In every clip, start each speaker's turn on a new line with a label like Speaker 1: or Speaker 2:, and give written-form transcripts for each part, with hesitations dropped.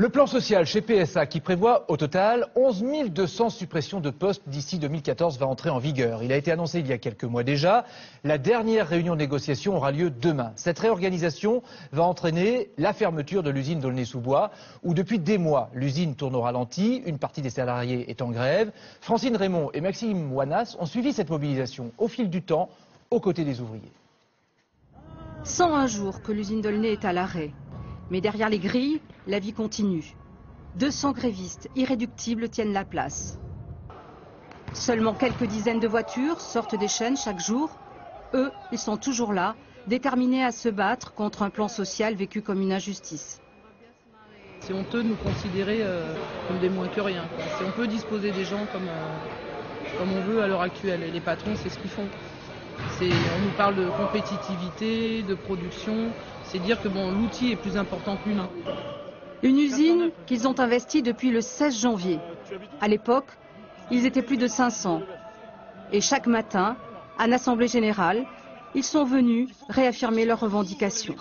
Speaker 1: Le plan social chez PSA qui prévoit au total 11 200 suppressions de postes d'ici 2014 va entrer en vigueur. Il a été annoncé il y a quelques mois déjà. La dernière réunion de négociation aura lieu demain. Cette réorganisation va entraîner la fermeture de l'usine d'Aulnay-sous-Bois où depuis des mois l'usine tourne au ralenti. Une partie des salariés est en grève. Francine Raymond et Maxime Ouanas ont suivi cette mobilisation au fil du temps aux côtés des ouvriers.
Speaker 2: 101 jours que l'usine d'Aulnay est à l'arrêt. Mais derrière les grilles, la vie continue. 200 grévistes irréductibles tiennent la place. Seulement quelques dizaines de voitures sortent des chaînes chaque jour. Eux, ils sont toujours là, déterminés à se battre contre un plan social vécu comme une injustice.
Speaker 3: C'est honteux de nous considérer comme des moins que rien. On peut disposer des gens comme on veut à l'heure actuelle. Et les patrons, c'est ce qu'ils font. On nous parle de compétitivité, de production. C'est dire que l'outil est plus important que l'humain.
Speaker 2: Une usine qu'ils ont investie depuis le 16 janvier. À l'époque, ils étaient plus de 500. Et chaque matin, à l'Assemblée générale, ils sont venus réaffirmer leurs revendications.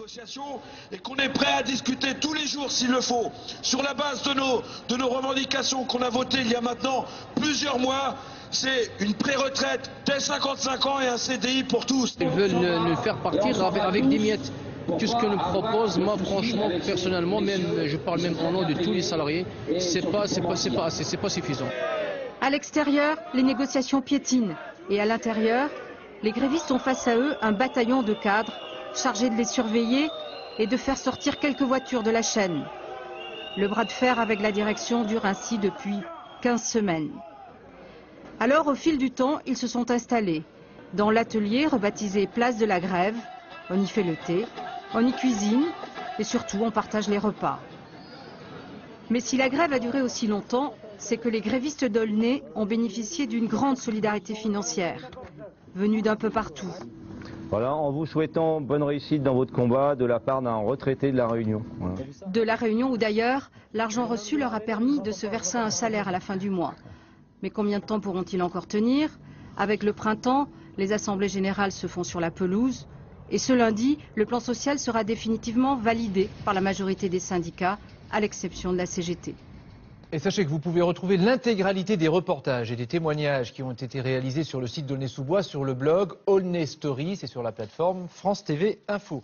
Speaker 4: Et qu'on est prêt à discuter tous les jours s'il le faut, sur la base de nos revendications qu'on a votées il y a maintenant plusieurs mois. C'est une pré-retraite dès 55 ans et un CDI pour tous.
Speaker 5: Ils veulent nous faire partir avec des miettes. Tout ce que nous propose, moi franchement, personnellement, je parle même au nom de tous les salariés, c'est pas assez, c'est pas suffisant.
Speaker 2: À l'extérieur, les négociations piétinent. Et à l'intérieur, les grévistes ont face à eux un bataillon de cadres chargés de les surveiller et de faire sortir quelques voitures de la chaîne. Le bras de fer avec la direction dure ainsi depuis 15 semaines. Alors, au fil du temps, ils se sont installés. Dans l'atelier rebaptisé Place de la Grève, on y fait le thé, on y cuisine et surtout on partage les repas. Mais si la grève a duré aussi longtemps, c'est que les grévistes d'Aulnay ont bénéficié d'une grande solidarité financière, venue d'un peu partout.
Speaker 6: Voilà, en vous souhaitant bonne réussite dans votre combat de la part d'un retraité de La Réunion. Voilà.
Speaker 2: De La Réunion ou d'ailleurs, l'argent reçu leur a permis de se verser un salaire à la fin du mois. Mais combien de temps pourront-ils encore tenir? Avec le printemps, les assemblées générales se font sur la pelouse. Et ce lundi, le plan social sera définitivement validé par la majorité des syndicats, à l'exception de la CGT.
Speaker 1: Et sachez que vous pouvez retrouver l'intégralité des reportages et des témoignages qui ont été réalisés sur le site d'Aulnay-sous-Bois, sur le blog Aulnay Story, c'est sur la plateforme France TV Info.